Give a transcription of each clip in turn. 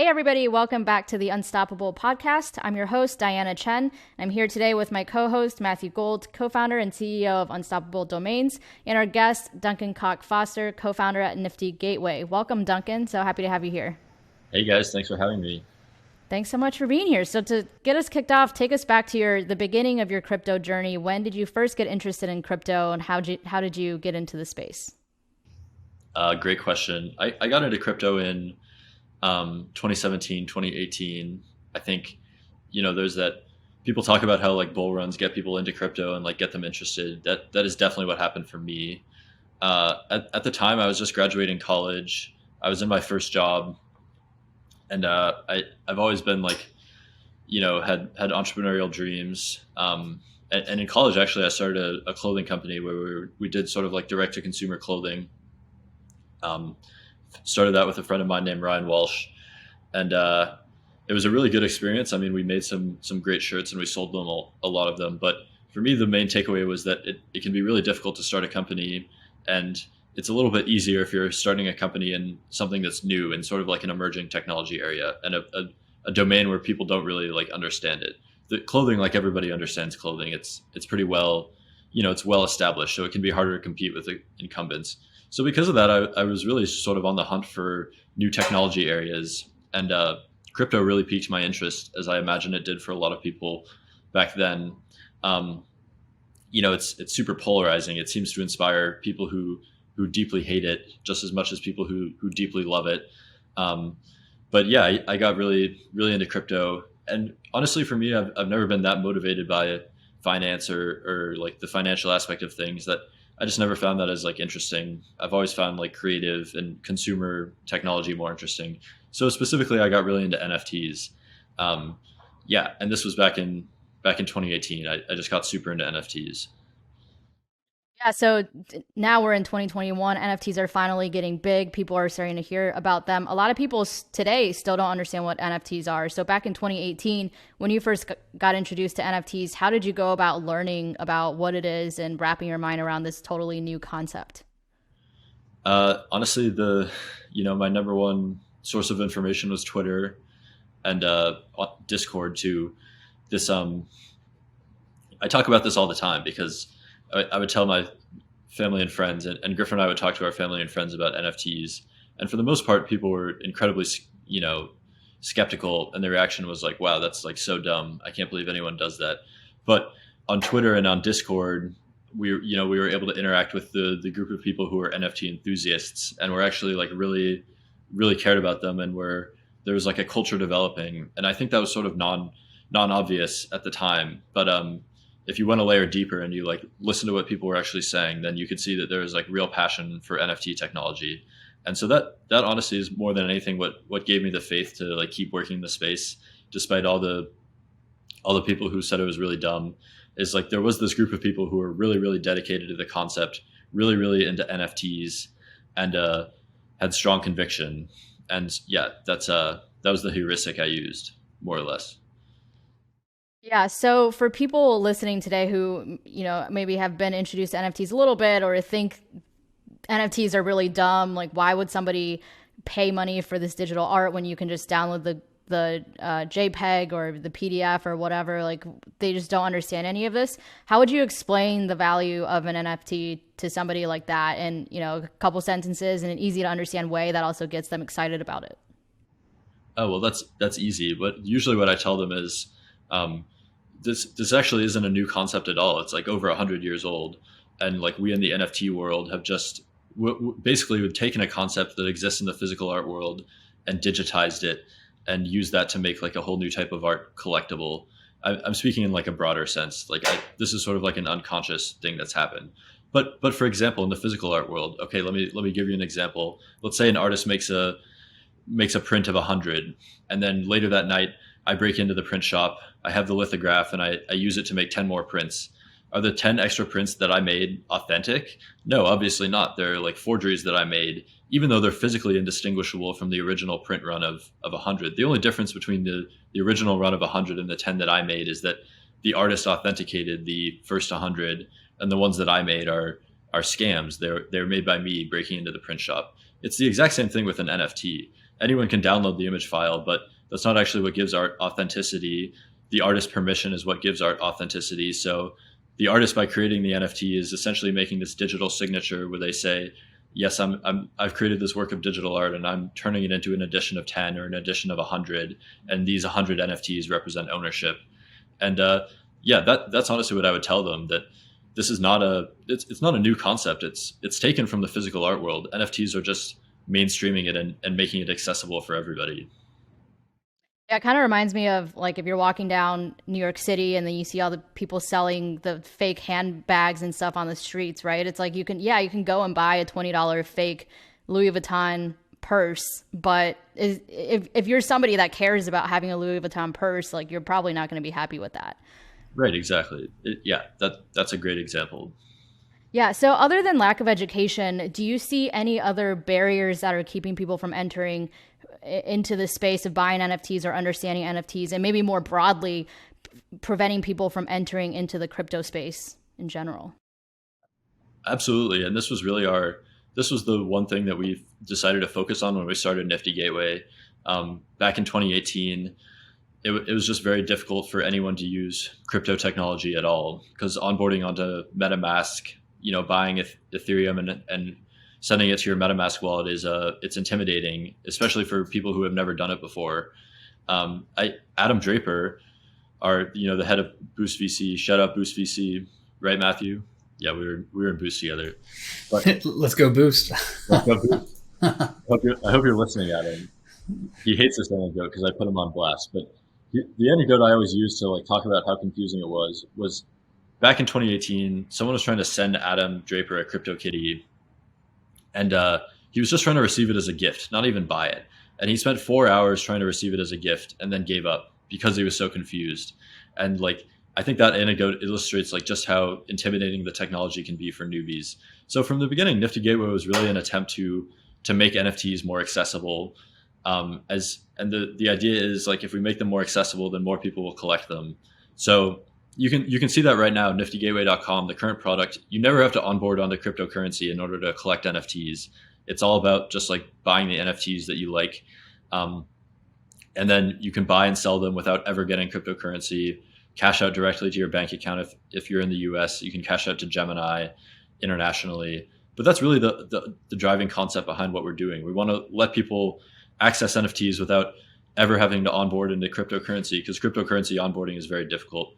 Hey everybody, welcome back to the Unstoppable podcast. I'm your host, Diana Chen. I'm here today with my co-host, Matthew Gold, co-founder and CEO of Unstoppable Domains, and our guest, Duncan Cock Foster, co-founder at Nifty Gateway. Welcome, Duncan. So happy to have you here. Hey guys, thanks for having me. Thanks so much for being here. So to get us kicked off, take us back to the beginning of your crypto journey. When did you first get interested in crypto, and how did you get into the space? Great question. I got into crypto in 2017, 2018. I think, there's that people talk about how like bull runs get people into crypto and like get them interested. That is definitely what happened for me. At the time, I was just graduating college. I was in my first job, and I've always been like, had entrepreneurial dreams. And in college, actually, I started a clothing company where we did sort of like direct to consumer clothing. Started that with a friend of mine named Ryan Walsh, and it was a really good experience. I mean, we made some great shirts and we sold them a lot of them. But for me, the main takeaway was that it can be really difficult to start a company, and it's a little bit easier if you're starting a company in something that's new and sort of like an emerging technology area and a domain where people don't really like understand it. The clothing, like everybody understands clothing, it's pretty well, it's well established, so it can be harder to compete with the incumbents. So because of that, I was really sort of on the hunt for new technology areas, and crypto really piqued my interest, as I imagine it did for a lot of people back then. It's super polarizing. It seems to inspire people who deeply hate it just as much as people who deeply love it. But yeah, I got really, really into crypto. And honestly, for me, I've never been that motivated by finance or like the financial aspect of things. That I just never found that as like interesting. I've always found like creative and consumer technology more interesting. So specifically, I got really into NFTs. And this was back in 2018. I just got super into NFTs. Yeah, so now we're in 2021. NFTs are finally getting big. People are starting to hear about them. A lot of people today still don't understand what NFTs are. So back in 2018, when you first got introduced to NFTs, how did you go about learning about what it is and wrapping your mind around this totally new concept? Honestly, my number one source of information was Twitter and Discord too. This I talk about this all the time because I would tell my family and friends, and Griffin and I would talk to our family and friends about NFTs. And for the most part, people were incredibly, skeptical. And the reaction was like, wow, that's like so dumb. I can't believe anyone does that. But on Twitter and on Discord, we were able to interact with the group of people who were NFT enthusiasts, and we're actually like really, really cared about them. And there was like a culture developing. And I think that was sort of non-obvious at the time. But, if you went a layer deeper and you like listen to what people were actually saying, then you could see that there was like real passion for NFT technology. And so that honestly is more than anything what gave me the faith to like keep working in the space, despite all the people who said it was really dumb. Is like there was this group of people who were really, really dedicated to the concept, really, really into NFTs, and had strong conviction. And yeah, that was the heuristic I used, more or less. Yeah, so for people listening today who, maybe have been introduced to NFTs a little bit or think NFTs are really dumb, like why would somebody pay money for this digital art when you can just download the JPEG or the PDF or whatever? Like they just don't understand any of this. How would you explain the value of an NFT to somebody like that in, a couple sentences in an easy to understand way that also gets them excited about it? Oh, well, that's easy. But usually what I tell them is, this actually isn't a new concept at all. It's like over 100 years old, and like we in the NFT world have just basically we've taken a concept that exists in the physical art world and digitized it and used that to make like a whole new type of art collectible. I'm speaking in like a broader sense. Like this is sort of like an unconscious thing that's happened. But for example, in the physical art world, okay, let me give you an example. Let's say an artist makes a print of 100, and then later that night I break into the print shop, I have the lithograph, and I use it to make 10 more prints. Are the 10 extra prints that I made authentic? No, obviously not. They're like forgeries that I made, even though they're physically indistinguishable from the original print run of 100. The only difference between the original run of 100 and the 10 that I made is that the artist authenticated the first 100, and the ones that I made are scams. They're made by me breaking into the print shop. It's the exact same thing with an NFT. anyone can download the image file, but that's not actually what gives art authenticity. The artist permission is what gives art authenticity. So the artist, by creating the NFT, is essentially making this digital signature where they say, yes, I've created this work of digital art and I'm turning it into an edition of 10 or an edition of 100. And these 100 NFTs represent ownership. And yeah, that's honestly what I would tell them, that this is not it's not a new concept. It's taken from the physical art world. NFTs are just mainstreaming it and making it accessible for everybody. Yeah, it kind of reminds me of like if you're walking down New York City and then you see all the people selling the fake handbags and stuff on the streets, right? It's like you can go and buy a $20 fake Louis Vuitton purse, but if you're somebody that cares about having a Louis Vuitton purse, like you're probably not going to be happy with that. Right, exactly. Yeah, that's a great example. Yeah. So, other than lack of education, do you see any other barriers that are keeping people from entering into the space of buying NFTs or understanding NFTs, and maybe more broadly, preventing people from entering into the crypto space in general? Absolutely. And this was the one thing that we decided to focus on when we started Nifty Gateway. Back in 2018, it was just very difficult for anyone to use crypto technology at all, because onboarding onto MetaMask, buying Ethereum and sending it to your MetaMask wallet it's intimidating, especially for people who have never done it before. Adam Draper, the head of Boost VC, shout out Boost VC, right, Matthew? Yeah, we were in Boost together. But let's go Boost. let's go Boost. I hope you're listening, Adam. He hates this anecdote because I put him on blast. But the anecdote I always use to talk about how confusing it was back in 2018. Someone was trying to send Adam Draper a crypto kitty, and he was just trying to receive it as a gift, not even buy it. And he spent 4 hours trying to receive it as a gift, and then gave up because he was so confused. And I think that anecdote illustrates just how intimidating the technology can be for newbies. So from the beginning, Nifty Gateway was really an attempt to make NFTs more accessible. And the idea is if we make them more accessible, then more people will collect them. So you can see that right now, niftygateway.com, the current product. You never have to onboard on the cryptocurrency in order to collect NFTs. It's all about just buying the NFTs that you like. And then you can buy and sell them without ever getting cryptocurrency. Cash out directly to your bank account. If you're in the US, you can cash out to Gemini internationally. But that's really the driving concept behind what we're doing. We want to let people access NFTs without ever having to onboard into cryptocurrency, because cryptocurrency onboarding is very difficult.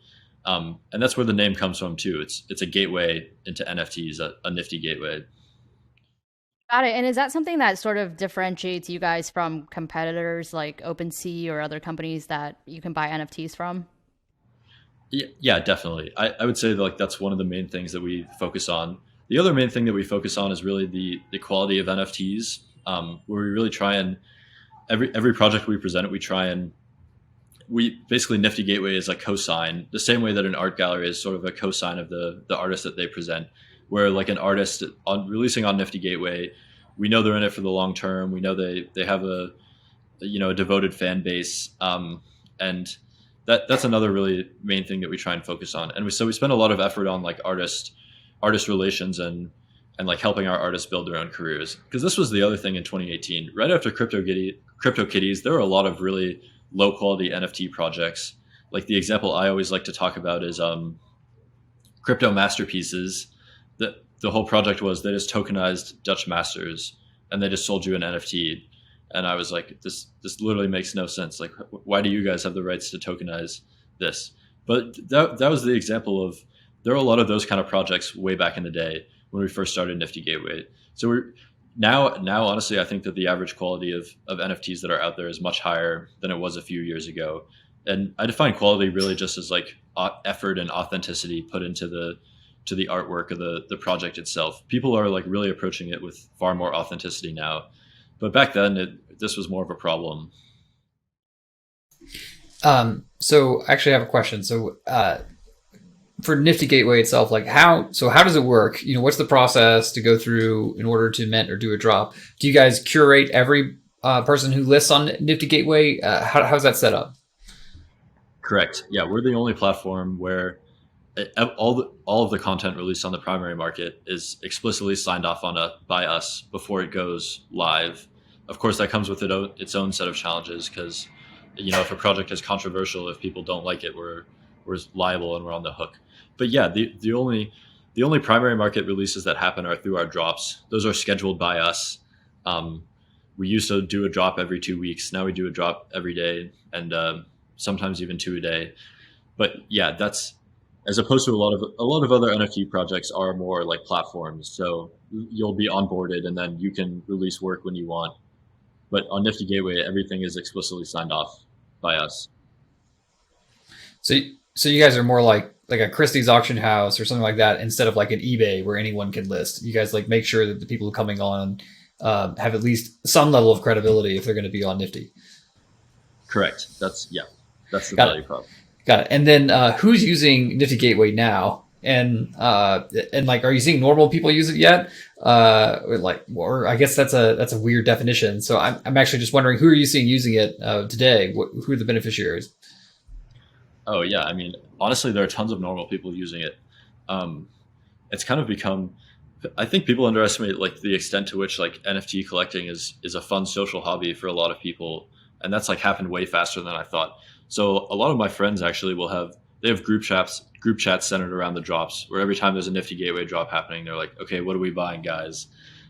And that's where the name comes from too. It's a gateway into NFTs, a Nifty Gateway. Got it. And is that something that sort of differentiates you guys from competitors like OpenSea or other companies that you can buy NFTs from? Yeah, definitely. I would say that's one of the main things that we focus on. The other main thing that we focus on is really the quality of NFTs, where we really try and every project we present, we basically Nifty Gateway is a cosign, the same way that an art gallery is sort of a cosign of the artist that they present. Where an artist releasing on Nifty Gateway, we know they're in it for the long term. We know they have a devoted fan base, and that's another really main thing that we try and focus on. And we spend a lot of effort on artist relations and helping our artists build their own careers. Because this was the other thing in 2018, right after CryptoKitties, there were a lot of really low quality NFT projects. The example I always like to talk about is Crypto Masterpieces. The whole project was they just tokenized Dutch masters and they just sold you an NFT. And I was like, this literally makes no sense. Why do you guys have the rights to tokenize this? But that was the example of, there are a lot of those kind of projects way back in the day when we first started Nifty Gateway. So we're now honestly, I think that the average quality of NFTs that are out there is much higher than it was a few years ago. And I define quality really just as effort and authenticity put into the artwork of the project itself. People are really approaching it with far more authenticity now. But back then, this was more of a problem. So actually I have a question. So for Nifty Gateway itself, how does it work? What's the process to go through in order to mint or do a drop? Do you guys curate every person who lists on Nifty Gateway? How's that set up? Correct. Yeah, we're the only platform where all of the content released on the primary market is explicitly signed off by us before it goes live. of course, that comes with its own set of challenges because, if a project is controversial, if people don't like it, we're liable and we're on the hook. But yeah, the only primary market releases that happen are through our drops. Those are scheduled by us. We used to do a drop every 2 weeks. Now we do a drop every day, and sometimes even two a day. But yeah, that's as opposed to a lot of other NFT projects are more like platforms. So you'll be onboarded, and then you can release work when you want. But on Nifty Gateway, everything is explicitly signed off by us. So so you guys are more like a Christie's auction house or something like that instead of like an eBay where anyone can list. You guys like make sure that the people coming on have at least some level of credibility if they're going to be on Nifty. Correct. That's the Got value it. prop. Got it. And then who's using Nifty Gateway now? And like, are you seeing normal people use it yet? Or I guess that's a weird definition. So I'm actually just wondering, who are you seeing using it today? Who are the beneficiaries? Oh yeah, I mean, honestly, there are tons of normal people using it. Um, it's kind of become. I think people underestimate like the extent to which like NFT collecting is a fun social hobby for a lot of people, and that's like happened way faster than I thought. So a lot of my friends actually they have group chats centered around the drops where every time there's a Nifty Gateway drop happening, they're like, okay, what are we buying, guys?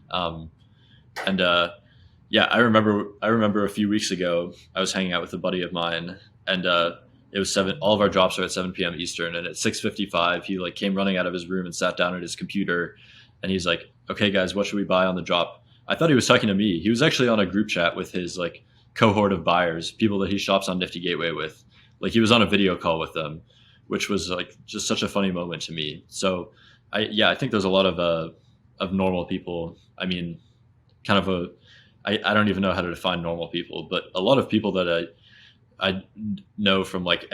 Um, and yeah, I remember a few weeks ago I was hanging out with a buddy of mine, and it was seven. All of our drops are at 7 p.m. Eastern, and at 6:55 he like came running out of his room and sat down at his computer, and he's like, okay, guys, what should we buy on the drop? I thought he was talking to me. He was actually on a group chat with his like cohort of buyers, people that he shops on Nifty Gateway with. Like he was on a video call with them, which was like just such a funny moment to me. So I think there's a lot of normal people. I mean, kind of I don't even know how to define normal people, but a lot of people that I know from like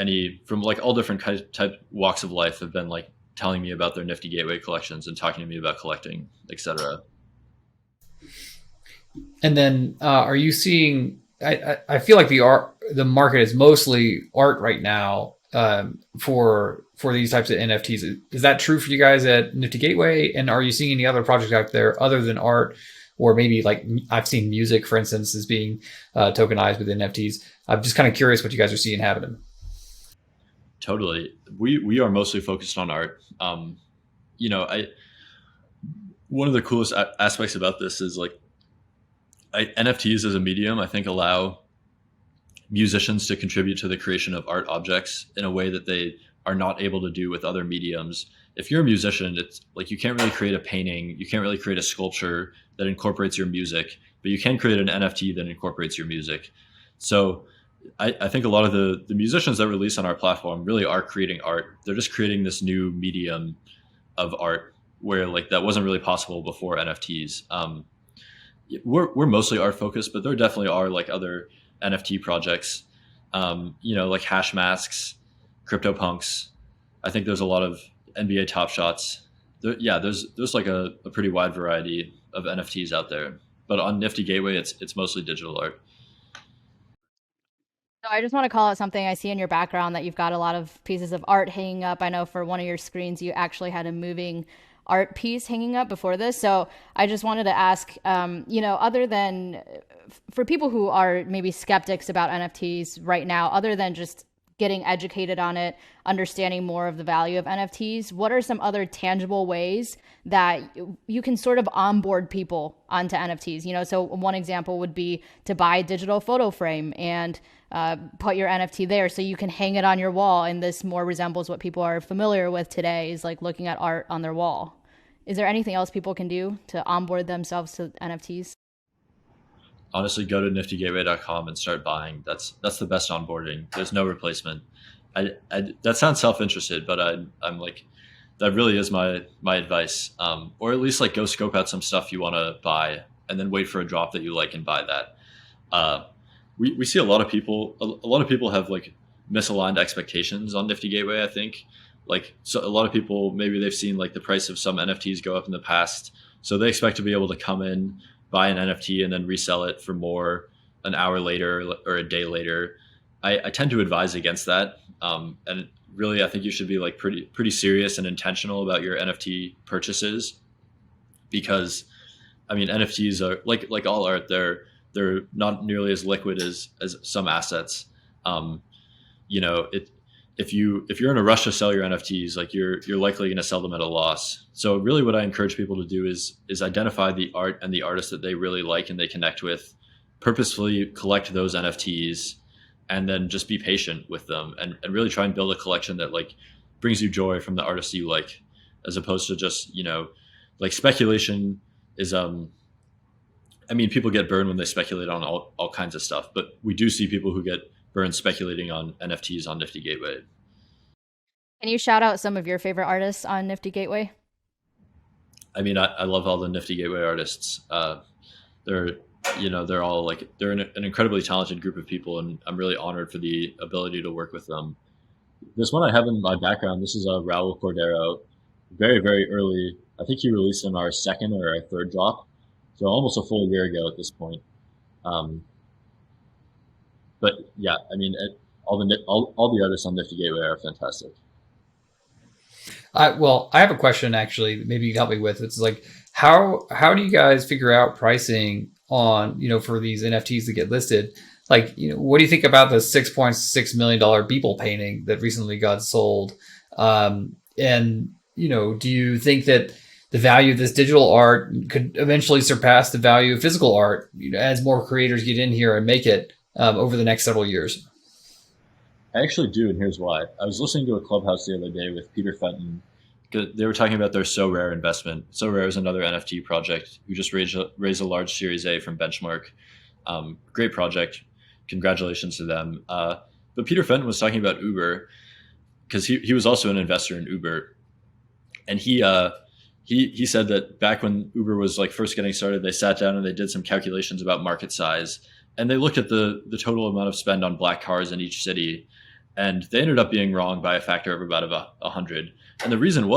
all different type walks of life have been like telling me about their Nifty Gateway collections and talking to me about collecting, etc. And then are you seeing? I feel like the market is mostly art right now for these types of NFTs. Is that true for you guys at Nifty Gateway? And are you seeing any other projects out there other than art, or maybe like I've seen music, for instance, is being tokenized with NFTs? I'm just kind of curious what you guys are seeing happening. Totally. We are mostly focused on art. I one of the coolest aspects about this is like NFTs as a medium, I think, allow musicians to contribute to the creation of art objects in a way that they are not able to do with other mediums. If you're a musician, it's like you can't really create a painting, you can't really create a sculpture that incorporates your music, but you can create an NFT that incorporates your music. So I think a lot of the musicians that release on our platform really are creating art. They're just creating this new medium of art where like that wasn't really possible before NFTs. We're mostly art focused, but there definitely are like other NFT projects, like hash masks, CryptoPunks. I think there's a lot of NBA Top Shots. There's like a pretty wide variety of NFTs out there. But on Nifty Gateway, it's mostly digital art. So I just want to call out something I see in your background that you've got a lot of pieces of art hanging up. I know for one of your screens, you actually had a moving art piece hanging up before this. So I just wanted to ask, other than for people who are maybe skeptics about NFTs right now, other than just getting educated on it, understanding more of the value of NFTs, what are some other tangible ways that you can sort of onboard people onto NFTs? So one example would be to buy a digital photo frame and put your NFT there so you can hang it on your wall. And this more resembles what people are familiar with today, is like looking at art on their wall. Is there anything else people can do to onboard themselves to NFTs? Honestly, go to niftygateway.com and start buying. That's the best onboarding. There's no replacement. That sounds self-interested, but I'm like, that really is my advice. Or at least like go scope out some stuff you want to buy and then wait for a drop that you like and buy that. We see a lot of people have like misaligned expectations on Nifty Gateway. I think so a lot of people, maybe they've seen like the price of some NFTs go up in the past, so they expect to be able to come in, buy an NFT, and then resell it for more an hour later or a day later. I tend to advise against that. And really, I think you should be like pretty serious and intentional about your NFT purchases, because I mean, NFTs are like all art. They're they're not nearly as liquid as some assets. Um, you know, it if you're in a rush to sell your NFTs, like you're likely going to sell them at a loss. So really, what I encourage people to do is identify the art and the artists that they really like and they connect with, purposefully collect those NFTs, and then just be patient with them and really try and build a collection that like brings you joy from the artists you like, as opposed to just like speculation is I mean, people get burned when they speculate on all kinds of stuff, but we do see people who get burned speculating on NFTs on Nifty Gateway. Can you shout out some of your favorite artists on Nifty Gateway? I mean, I love all the Nifty Gateway artists. They're they're all like they're an incredibly talented group of people, and I'm really honored for the ability to work with them. This one I have in my background. This is Raul Cordero, very early. I think he released in our second or our third drop, so almost a full year ago at this point. Um, but yeah, I mean, all the artists on Nifty Gateway are fantastic. I have a question actually. Maybe you can help me with. It's like how do you guys figure out pricing on for these NFTs that get listed? Like what do you think about the $6.6 million Beeple painting that recently got sold? And do you think that the value of this digital art could eventually surpass the value of physical art as more creators get in here and make it over the next several years? I actually do, and here's why. I was listening to a Clubhouse the other day with Peter Fenton. They were talking about their So Rare investment. So Rare is another NFT project who just raised a large Series A from Benchmark. Great project. Congratulations to them. But Peter Fenton was talking about Uber because he was also an investor in Uber, and he said that back when Uber was like first getting started, they sat down and they did some calculations about market size, and they looked at the total amount of spend on black cars in each city, and they ended up being wrong by a factor of about 100. And the reason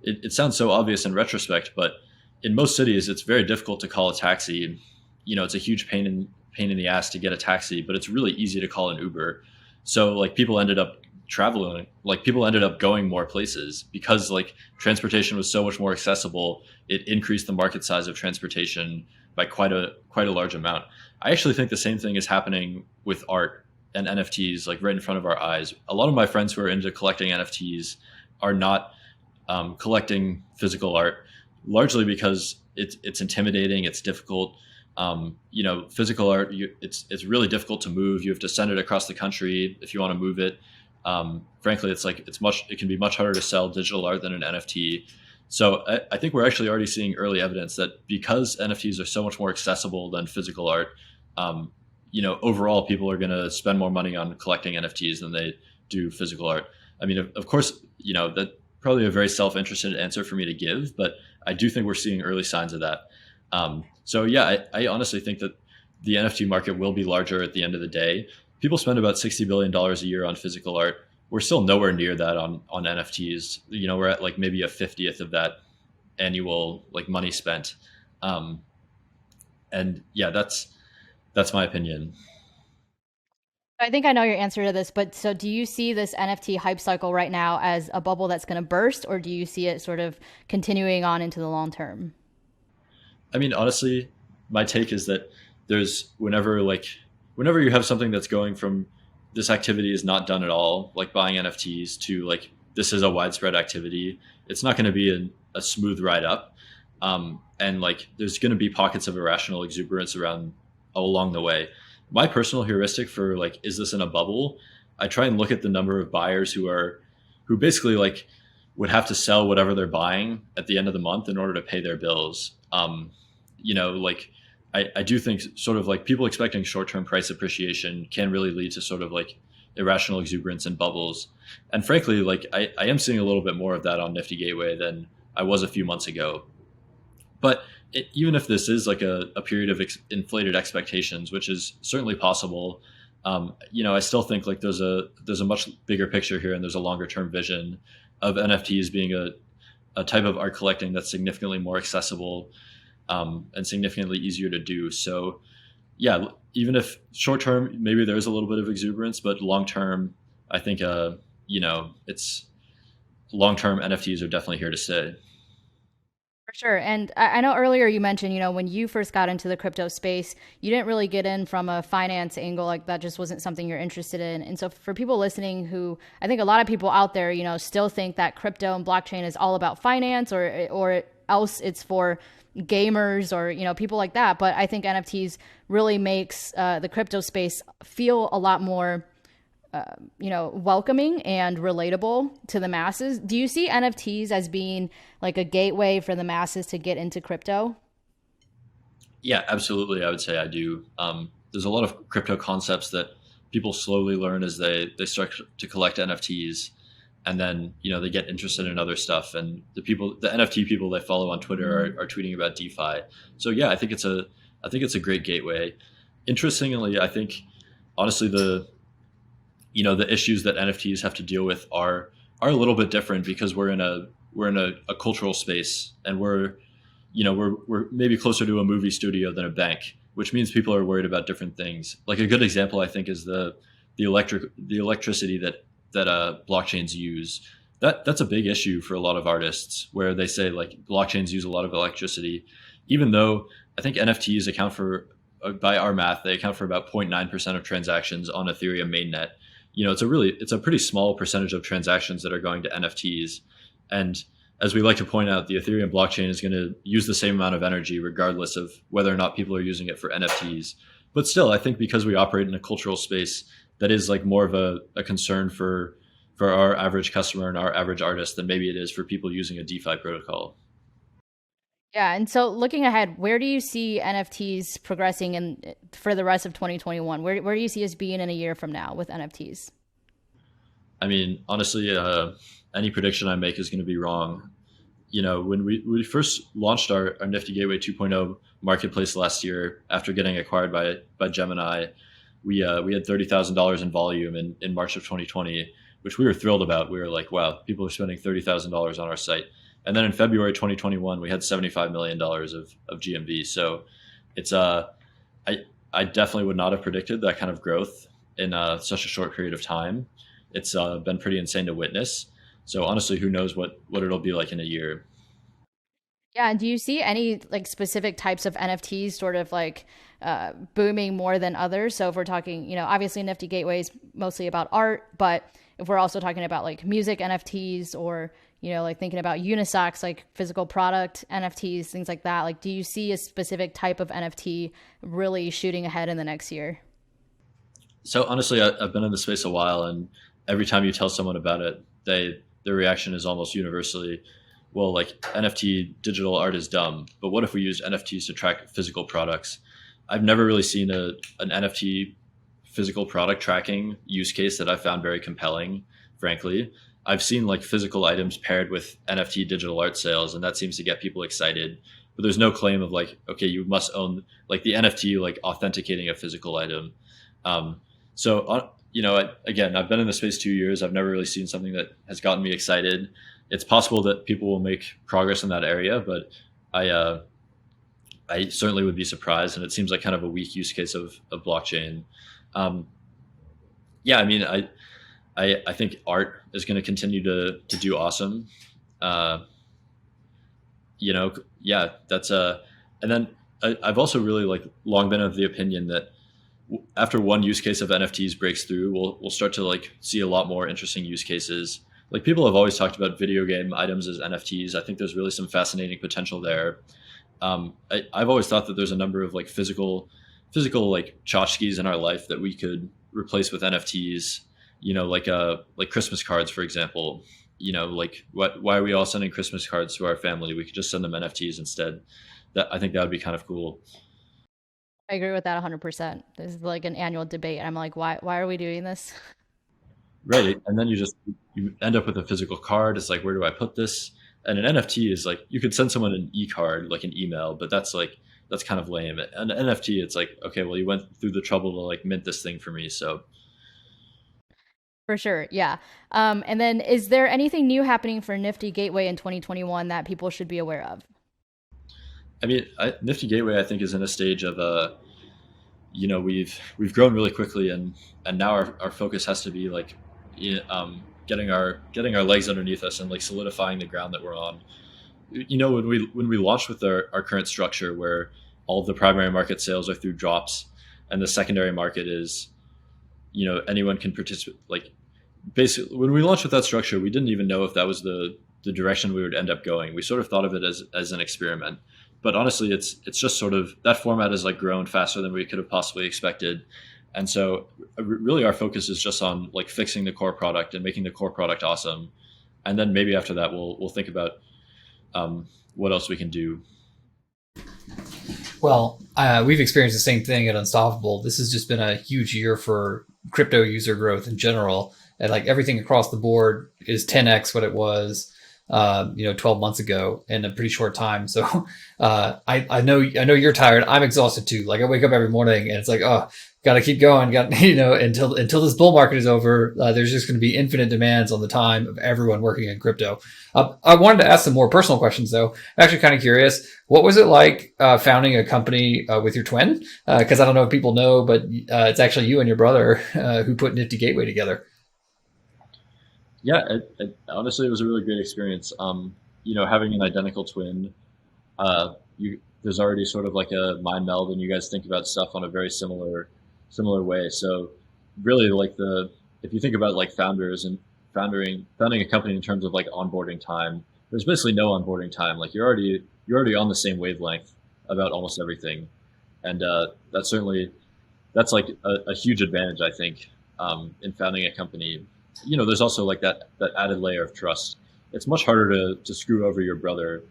it sounds so obvious in retrospect, but in most cities, it's very difficult to call a taxi. It's a huge pain in the ass to get a taxi, but it's really easy to call an Uber. So like people ended up traveling, like people ended up going more places because like transportation was so much more accessible. It increased the market size of transportation by quite a large amount. I actually think the same thing is happening with art and NFTs, like right in front of our eyes. A lot of my friends who are into collecting NFTs are not collecting physical art, largely because it's intimidating, it's difficult. Physical art, it's really difficult to move. You have to send it across the country if you want to move it. Frankly, it can be much harder to sell digital art than an NFT. So I think we're actually already seeing early evidence that because NFTs are so much more accessible than physical art, overall people are going to spend more money on collecting NFTs than they do physical art. I mean, of course, that's probably a very self-interested answer for me to give, but I do think we're seeing early signs of that. So yeah, I honestly think that the NFT market will be larger at the end of the day. People spend about $60 billion a year on physical art. We're still nowhere near that on NFTs. We're at like maybe a 50th of that annual like money spent. And yeah, that's my opinion. I think I know your answer to this, but so do you see this NFT hype cycle right now as a bubble that's going to burst, or do you see it sort of continuing on into the long term? I mean, honestly, my take is that there's whenever you have something that's going from this activity is not done at all, like buying NFTs, to like this is a widespread activity, it's not going to be a smooth ride up. And like there's going to be pockets of irrational exuberance around along the way. My personal heuristic for like, is this in a bubble? I try and look at the number of buyers who basically like would have to sell whatever they're buying at the end of the month in order to pay their bills. Like I do think sort of like people expecting short-term price appreciation can really lead to sort of like irrational exuberance and bubbles. And frankly, like I am seeing a little bit more of that on Nifty Gateway than I was a few months ago. But even if this is like a period of inflated expectations, which is certainly possible, I still think like there's a much bigger picture here, and there's a longer term vision of NFTs being a type of art collecting that's significantly more accessible, and significantly easier to do. So yeah, even if short term maybe there's a little bit of exuberance, but long term, I think it's long term NFTs are definitely here to stay. For sure. And I know earlier you mentioned, when you first got into the crypto space, you didn't really get in from a finance angle. Like that just wasn't something you're interested in. And so for people listening who, I think a lot of people out there, still think that crypto and blockchain is all about finance or else it's for gamers or, people like that. But I think NFTs really makes the crypto space feel a lot more welcoming and relatable to the masses. Do you see NFTs as being like a gateway for the masses to get into crypto? Yeah, absolutely. I would say I do. There's a lot of crypto concepts that people slowly learn as they start to collect NFTs, and then they get interested in other stuff. And the NFT people they follow on Twitter are tweeting about DeFi. So yeah, I think it's a great gateway. Interestingly, I think honestly the issues that NFTs have to deal with are a little bit different because we're in a cultural space, and we're maybe closer to a movie studio than a bank, which means people are worried about different things. Like a good example, I think, is the electricity that blockchains use. That's a big issue for a lot of artists, where they say like blockchains use a lot of electricity, even though I think NFTs account for, by our math, they account for about 0.9% of transactions on Ethereum mainnet. It's a pretty small percentage of transactions that are going to NFTs. And as we like to point out, the Ethereum blockchain is going to use the same amount of energy regardless of whether or not people are using it for NFTs. But still, I think because we operate in a cultural space that is like more of a concern for our average customer and our average artist than maybe it is for people using a DeFi protocol. Yeah, and so looking ahead, where do you see NFTs progressing in for the rest of 2021? Where do you see us being in a year from now with NFTs? I mean, honestly, any prediction I make is going to be wrong. When we first launched our Nifty Gateway 2.0 marketplace last year after getting acquired by Gemini, we had $30,000 in volume in March of 2020, which we were thrilled about. We were like, wow, people are spending $30,000 on our site. And then in February 2021, we had $75 million of GMV. So it's I I definitely would not have predicted that kind of growth in such a short period of time. It's been pretty insane to witness. So honestly, who knows what it'll be like in a year? Yeah, and do you see any like specific types of NFTs sort of like booming more than others? So if we're talking, obviously Nifty Gateway is mostly about art, but if we're also talking about like music NFTs or, like thinking about unisocks, like physical product NFTs, things like that, like do you see a specific type of NFT really shooting ahead in the next year? So honestly, I've been in the space a while, and every time you tell someone about it, their reaction is almost universally, well, like NFT digital art is dumb, but what if we used NFTs to track physical products? I've never really seen an NFT physical product tracking use case that I found very compelling, frankly. I've seen like physical items paired with NFT digital art sales, and that seems to get people excited. But there's no claim of like, okay, you must own like the NFT, like authenticating a physical item. Again, I've been in the space 2 years. I've never really seen something that has gotten me excited. It's possible that people will make progress in that area, but I uh, I certainly would be surprised. And it seems like kind of a weak use case of blockchain. Um, yeah, I mean, I think art is going to continue to do awesome. Uh, yeah, that's and then I've also really like long been of the opinion that after one use case of NFTs breaks through, we'll start to like see a lot more interesting use cases. Like people have always talked about video game items as NFTs. I think there's really some fascinating potential there. I've always thought that there's a number of like physical like tchotchkes in our life that we could replace with NFTs. Like Christmas cards, for example. Like why are we all sending Christmas cards to our family? We could just send them NFTs instead. That I think that would be kind of cool. I agree with that 100%. This is like an annual debate. I'm like, why are we doing this? Right. And then you end up with a physical card. It's like, where do I put this? And an NFT is like, you could send someone an e-card, like an email, but that's kind of lame. An NFT, it's like, okay, well, you went through the trouble to like mint this thing for me. So, For sure, yeah. And then is there anything new happening for Nifty Gateway in 2021 that people should be aware of? I mean, Nifty Gateway, I think, is in a stage of, we've grown really quickly, and now our focus has to be like, getting our legs underneath us and like solidifying the ground that we're on. when we launched with our current structure, where all of the primary market sales are through drops, and the secondary market is, anyone can participate. Like, basically, when we launched with that structure, we didn't even know if that was the direction we would end up going. We sort of thought of it as an experiment, but honestly, it's just sort of, that format has like grown faster than we could have possibly expected. And so really our focus is just on like fixing the core product and making the core product awesome. And then maybe after that, we'll think about what else we can do. Well, we've experienced the same thing at Unstoppable. This has just been a huge year for crypto user growth in general. And like everything across the board is 10x what it was 12 months ago in a pretty short time. So I know you're tired. I'm exhausted too. Like I wake up every morning and it's like, oh, gotta keep going. Until this bull market is over, there's just going to be infinite demands on the time of everyone working in crypto. I wanted to ask some more personal questions though. I'm actually kind of curious. What was it like founding a company with your twin? Because I don't know if people know, but it's actually you and your brother who put Nifty Gateway together. Yeah, honestly, it was a really great experience. Having an identical twin, there's already sort of like a mind meld, and you guys think about stuff on a very similar way. So, really, like if you think about like founders and founding a company in terms of like onboarding time, there's basically no onboarding time. Like you're already on the same wavelength about almost everything, and that's like a huge advantage, I think, in founding a company. There's also like that added layer of trust. It's much harder to screw over your brother,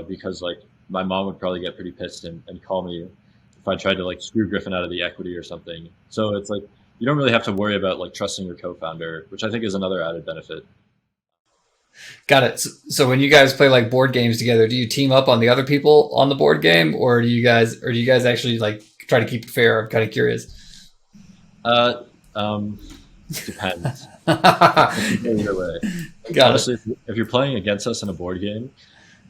because like my mom would probably get pretty pissed and call me if I tried to like screw Griffin out of the equity or something. So it's like, you don't really have to worry about like trusting your co-founder, which I think is another added benefit. Got it. So when you guys play like board games together, do you team up on the other people on the board game, or do you guys actually like try to keep it fair? I'm kind of curious. Depends. Either way. Honestly, if you're playing against us in a board game,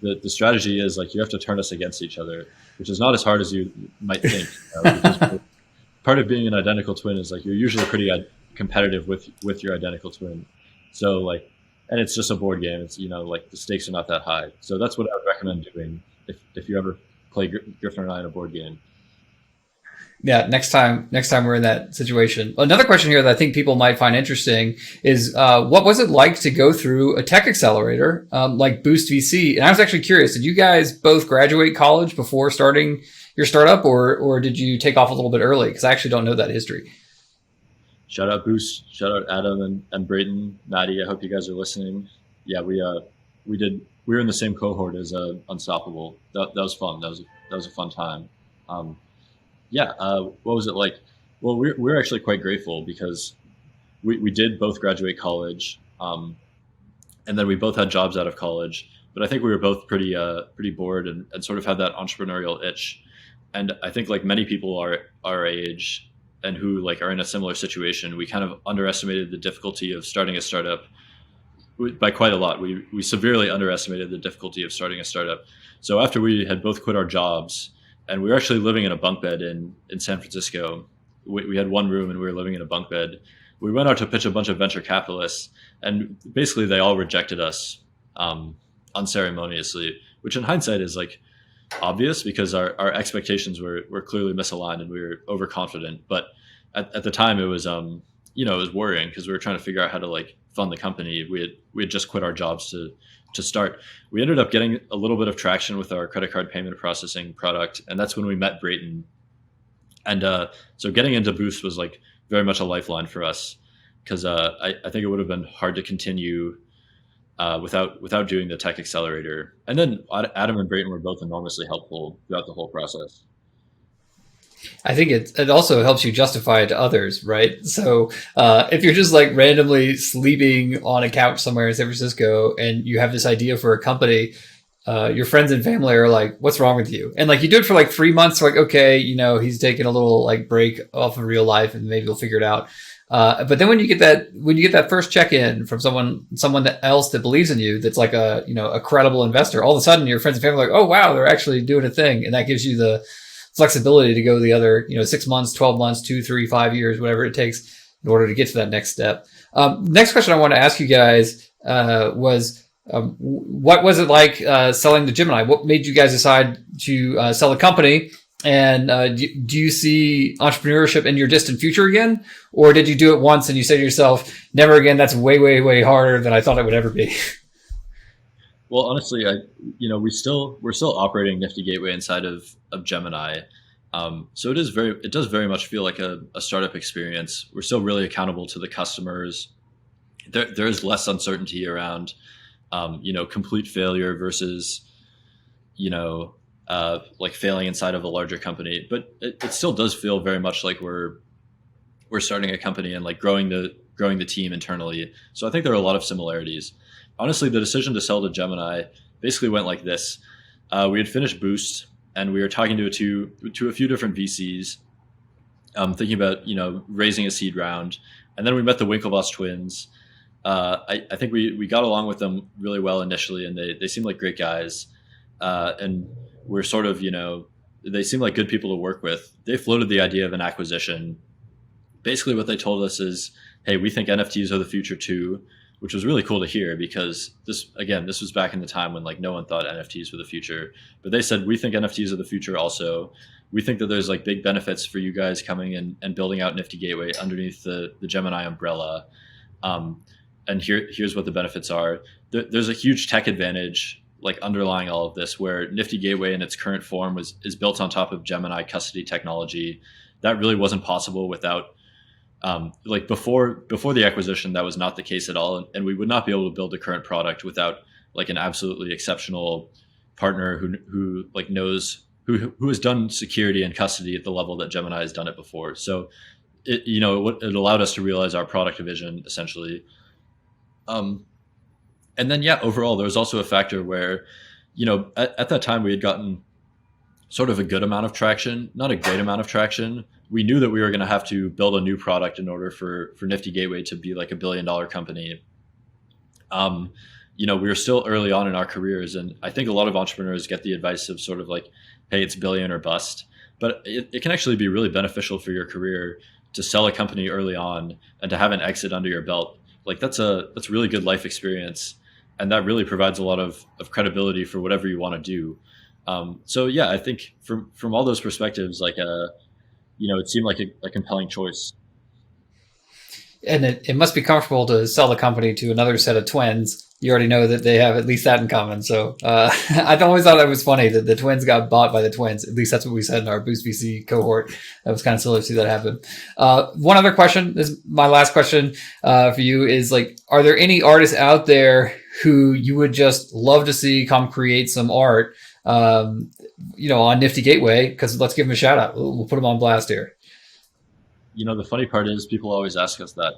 the strategy is like you have to turn us against each other, which is not as hard as you might think. Because part of being an identical twin is like you're usually pretty competitive with your identical twin. So like, and it's just a board game. It's like the stakes are not that high. So that's what I would recommend doing if you ever play Griffin and I in a board game. Yeah, next time we're in that situation. Another question here that I think people might find interesting is what was it like to go through a tech accelerator like Boost VC? And I was actually curious, did you guys both graduate college before starting your startup, or did you take off a little bit early? Because I actually don't know that history. Shout out Boost, shout out Adam and Brayden, Maddie. I hope you guys are listening. Yeah, we were in the same cohort as Unstoppable. That was fun. That was a fun time. What was it like? Well, we're actually quite grateful because we did both graduate college, and then we both had jobs out of college. But I think we were both pretty bored and sort of had that entrepreneurial itch. And I think like many people our age and who like are in a similar situation, we kind of underestimated the difficulty of starting a startup by quite a lot. We severely underestimated the difficulty of starting a startup. So after we had both quit our jobs, and we were actually living in a bunk bed in San Francisco. We had one room and we were living in a bunk bed. We went out to pitch a bunch of venture capitalists, and basically they all rejected us unceremoniously, which in hindsight is like obvious because our expectations were clearly misaligned and we were overconfident. But at the time it was it was worrying because we were trying to figure out how to like fund the company. We had just quit our jobs to start. We ended up getting a little bit of traction with our credit card payment processing product, and that's when we met Brayden. And so getting into Boost was like very much a lifeline for us because I think it would have been hard to continue without doing the tech accelerator. And then Adam and Brayden were both enormously helpful throughout the whole process. I think it also helps you justify it to others, right? So if you're just like randomly sleeping on a couch somewhere in San Francisco and you have this idea for a company, your friends and family are like, what's wrong with you? And like you do it for like 3 months, like, okay, he's taking a little like break off of real life and maybe he'll figure it out. But then when you get that first check-in from someone else that believes in you, that's like a credible investor, all of a sudden your friends and family are like, oh wow, they're actually doing a thing. And that gives you the flexibility to go the other, 6 months, 12 months, 2, 3, 5 years, whatever it takes in order to get to that next step. Next question I want to ask you guys was, What was it like selling to Gemini? What made you guys decide to sell the company? And do you see entrepreneurship in your distant future again? Or did you do it once and you say to yourself, never again, that's way, way, way harder than I thought it would ever be? Well, honestly, we're still operating Nifty Gateway inside of Gemini. So it does very much feel like a startup experience. We're still really accountable to the customers. There is less uncertainty around, complete failure versus, like failing inside of a larger company. But it still does feel very much like we're starting a company and like growing the team internally. So I think there are a lot of similarities. Honestly, the decision to sell to Gemini basically went like this. We had finished Boost and we were talking to a few different VCs, thinking about, raising a seed round. And then we met the Winklevoss twins. I think we got along with them really well initially, and they seemed like great guys. And we're sort of, they seem like good people to work with. They floated the idea of an acquisition. Basically what they told us is, hey, we think NFTs are the future too, which was really cool to hear because this was back in the time when like no one thought NFTs were the future. But they said, we think NFTs are the future also. We think that there's like big benefits for you guys coming in and building out Nifty Gateway underneath the Gemini umbrella. And here's what the benefits are. There's a huge tech advantage like underlying all of this, where Nifty Gateway in its current form is built on top of Gemini custody technology. That really wasn't possible without before the acquisition. That was not the case at all, and we would not be able to build the current product without like an absolutely exceptional partner who like knows who has done security and custody at the level that Gemini has done it before. So it allowed us to realize our product vision essentially. And then, overall, there was also a factor where, at that time we had gotten sort of a good amount of traction, not a great amount of traction. We knew that we were going to have to build a new product in order for Nifty Gateway to be like $1 billion company. We were still early on in our careers, and I think a lot of entrepreneurs get the advice of sort of like, hey, it's billion or bust. But it can actually be really beneficial for your career to sell a company early on and to have an exit under your belt. Like that's really good life experience. And that really provides a lot of credibility for whatever you want to do. I think from all those perspectives, like, it seemed like a compelling choice. And it must be comfortable to sell the company to another set of twins. You already know that they have at least that in common. So I always thought that was funny that the twins got bought by the twins. At least that's what we said in our Boost VC cohort. That was kind of silly to see that happen. One other question, this is my last question for you, is like, are there any artists out there who you would just love to see come create some art, on Nifty Gateway? Because let's give them a shout out. We'll put them on blast here. The funny part is people always ask us that.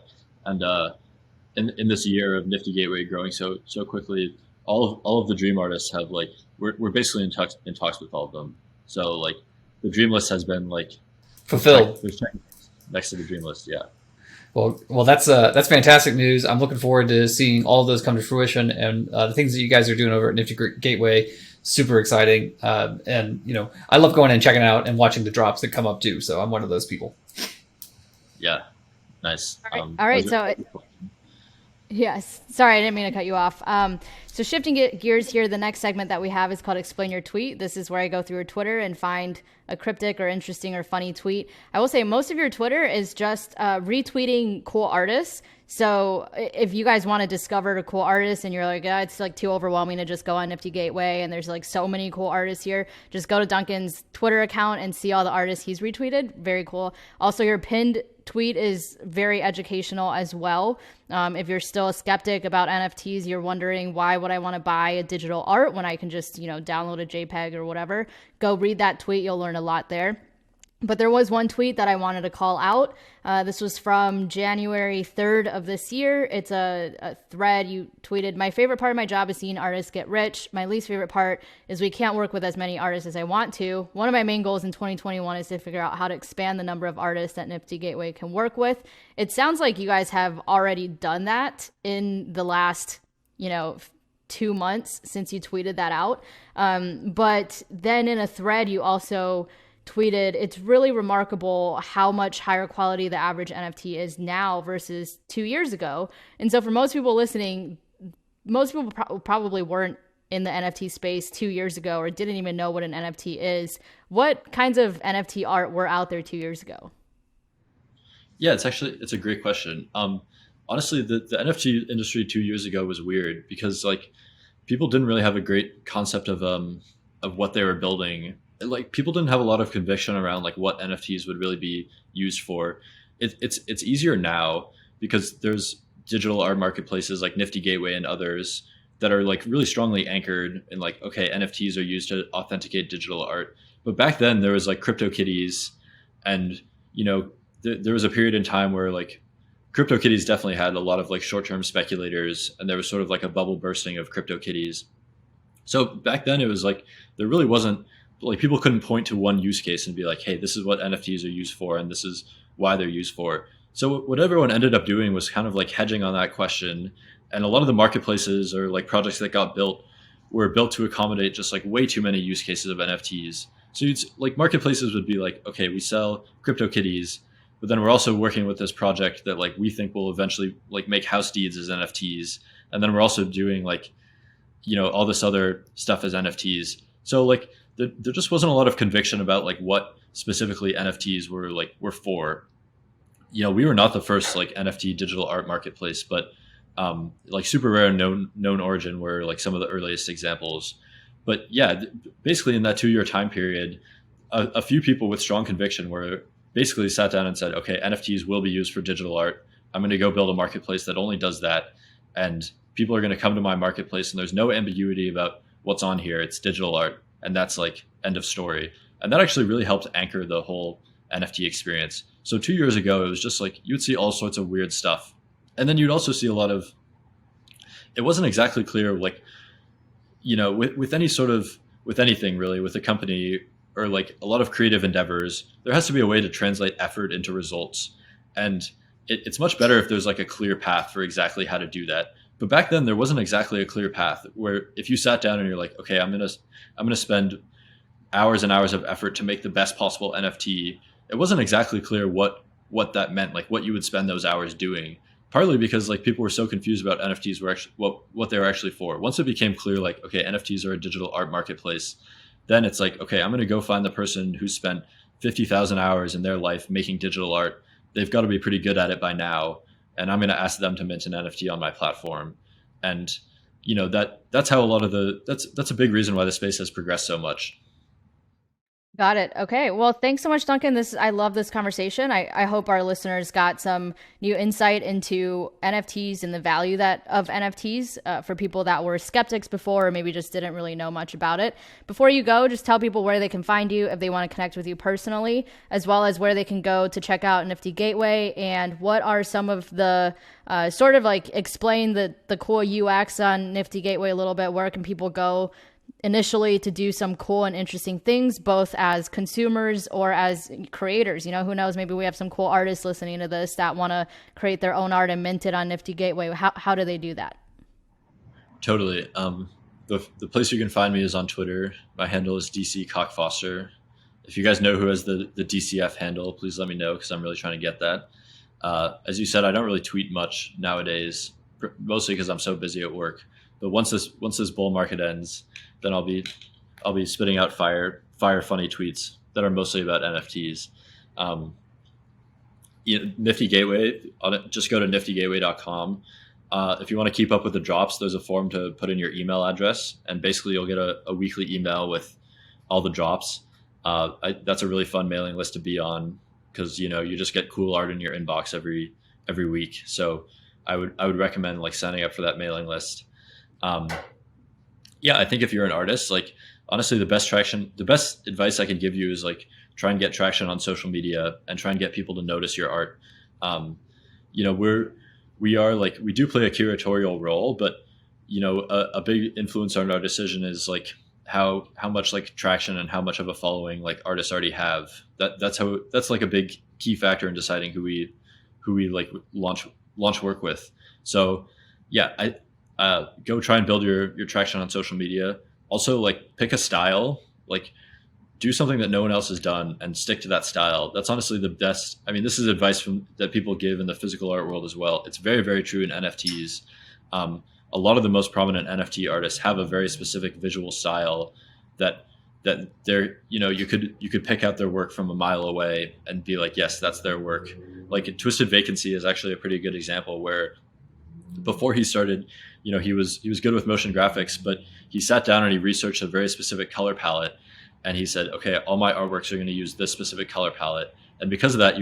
And in this year of Nifty Gateway growing so quickly, all of the dream artists have like we're basically in talks with all of them. So like the dream list has been like fulfilled. There's next to the dream list, yeah. Well, that's fantastic news. I'm looking forward to seeing all of those come to fruition, and the things that you guys are doing over at Nifty Gateway. Super exciting, and I love going and checking out and watching the drops that come up too. So I'm one of those people. Yeah, nice. All right. So, yes. Sorry, I didn't mean to cut you off. So shifting gears here, the next segment that we have is called Explain Your Tweet. This is where I go through your Twitter and find a cryptic or interesting or funny tweet. I will say most of your Twitter is just retweeting cool artists. So if you guys want to discover a cool artist and you're like, it's like too overwhelming to just go on Nifty Gateway and there's like so many cool artists here, just go to Duncan's Twitter account and see all the artists he's retweeted. Very cool. Also, your pinned tweet is very educational as well. If you're still a skeptic about NFTs, you're wondering why would I want to buy a digital art when I can just, download a JPEG or whatever, go read that tweet. You'll learn a lot there. But there was one tweet that I wanted to call out. This was from January 3rd of this year. It's a thread. You tweeted, "My favorite part of my job is seeing artists get rich. My least favorite part is we can't work with as many artists as I want to. One of my main goals in 2021 is to figure out how to expand the number of artists that Nifty Gateway can work with." It sounds like you guys have already done that in the last, 2 months since you tweeted that out. But then in a thread, you also tweeted, "It's really remarkable how much higher quality the average NFT is now versus 2 years ago." And so for most people listening, most people probably weren't in the NFT space 2 years ago or didn't even know what an NFT is. What kinds of NFT art were out there 2 years ago? Yeah, it's a great question. Honestly, the NFT industry 2 years ago was weird because like people didn't really have a great concept of what they were building. Like people didn't have a lot of conviction around like what NFTs would really be used for. It's easier now because there's digital art marketplaces like Nifty Gateway and others that are like really strongly anchored in like, okay, NFTs are used to authenticate digital art. But back then there was like CryptoKitties, and you know there was a period in time where like CryptoKitties definitely had a lot of like short-term speculators, and there was sort of like a bubble bursting of CryptoKitties. So back then it was like there really wasn't like people couldn't point to one use case and be like, hey, this is what NFTs are used for and this is why they're used for. So what everyone ended up doing was kind of like hedging on that question. And a lot of the marketplaces or like projects that got built were built to accommodate just like way too many use cases of NFTs. So you'd like marketplaces would be like, okay, we sell CryptoKitties, but then we're also working with this project that like we think will eventually like make house deeds as NFTs. And then we're also doing like, you know, all this other stuff as NFTs. So like there just wasn't a lot of conviction about like what specifically NFTs were for. You know, we were not the first like NFT digital art marketplace, but like Super Rare and known Origin were like some of the earliest examples. But yeah, basically in that 2 year time period, a few people with strong conviction were basically sat down and said, okay, NFTs will be used for digital art. I'm going to go build a marketplace that only does that. And people are going to come to my marketplace and there's no ambiguity about what's on here. It's digital art. And that's like end of story. And that actually really helped anchor the whole NFT experience. So 2 years ago, it was just like you'd see all sorts of weird stuff. And then you'd also see a lot of, it wasn't exactly clear, like, you know, with any sort of, with anything really, with a company or like a lot of creative endeavors, there has to be a way to translate effort into results. And it's much better if there's like a clear path for exactly how to do that. But back then there wasn't exactly a clear path where if you sat down and you're like, okay, I'm going to spend hours and hours of effort to make the best possible NFT. It wasn't exactly clear what that meant, like what you would spend those hours doing. Partly because like people were so confused about NFTs were actually what they were actually for. Once it became clear, like, okay, NFTs are a digital art marketplace, then it's like, okay, I'm going to go find the person who spent 50,000 hours in their life making digital art. They've got to be pretty good at it by now. And I'm going to ask them to mint an NFT on my platform. And, you know, that's how a lot of that's a big reason why the space has progressed so much. Got it. Okay. Well, thanks so much, Duncan. I love this conversation. I hope our listeners got some new insight into NFTs and the value of NFTs for people that were skeptics before, or maybe just didn't really know much about it. Before you go, just tell people where they can find you if they want to connect with you personally, as well as where they can go to check out Nifty Gateway, and what are some of the sort of like explain the cool UX on Nifty Gateway a little bit. Where can people go initially to do some cool and interesting things, both as consumers or as creators? You know, who knows, maybe we have some cool artists listening to this that want to create their own art and mint it on Nifty Gateway. How do they do that? Totally. The place you can find me is on Twitter. My handle is DC Cock Foster. If you guys know who has the DCF handle, please let me know because I'm really trying to get that. As you said, I don't really tweet much nowadays, mostly because I'm so busy at work. But once this bull market ends, then I'll be spitting out fire funny tweets that are mostly about NFTs. Nifty Gateway, just go to niftygateway.com. If you want to keep up with the drops, there's a form to put in your email address, and basically you'll get a weekly email with all the drops. That's a really fun mailing list to be on because you just get cool art in your inbox every week. So I would recommend like signing up for that mailing list. I think if you're an artist, like honestly, the best advice I can give you is like try and get traction on social media and try and get people to notice your art. We do play a curatorial role, but a big influence on our decision is like how much like traction and how much of a following like artists already have. That's like a big key factor in deciding who we like launch work with. So yeah, go try and build your traction on social media. Also, like pick a style, like do something that no one else has done and stick to that style. That's honestly the best. I mean, this is advice that people give in the physical art world as well. It's very, very true in NFTs. a lot of the most prominent NFT artists have a very specific visual style that they're, you could pick out their work from a mile away and be like, yes, that's their work. Like Twisted Vacancy is actually a pretty good example where before he started, he was good with motion graphics, but he sat down and he researched a very specific color palette, and he said, okay, all my artworks are going to use this specific color palette. And because of that,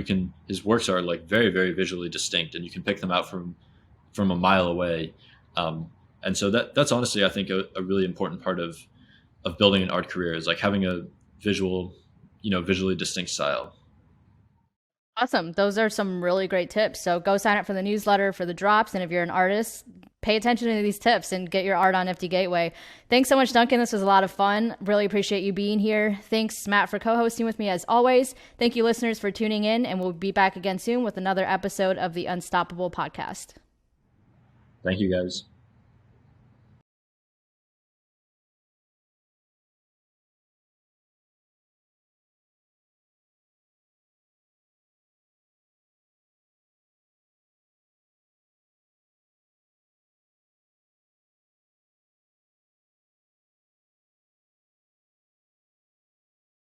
his works are like very, very visually distinct, and you can pick them out from a mile away. And so that's honestly, I think, a really important part of building an art career is like having a visually distinct style. Awesome. Those are some really great tips. So go sign up for the newsletter for the drops. And if you're an artist, pay attention to these tips and get your art on NFT Gateway. Thanks so much, Duncan. This was a lot of fun. Really appreciate you being here. Thanks, Matt, for co-hosting with me as always. Thank you, listeners, for tuning in. And we'll be back again soon with another episode of the Unstoppable podcast. Thank you, guys.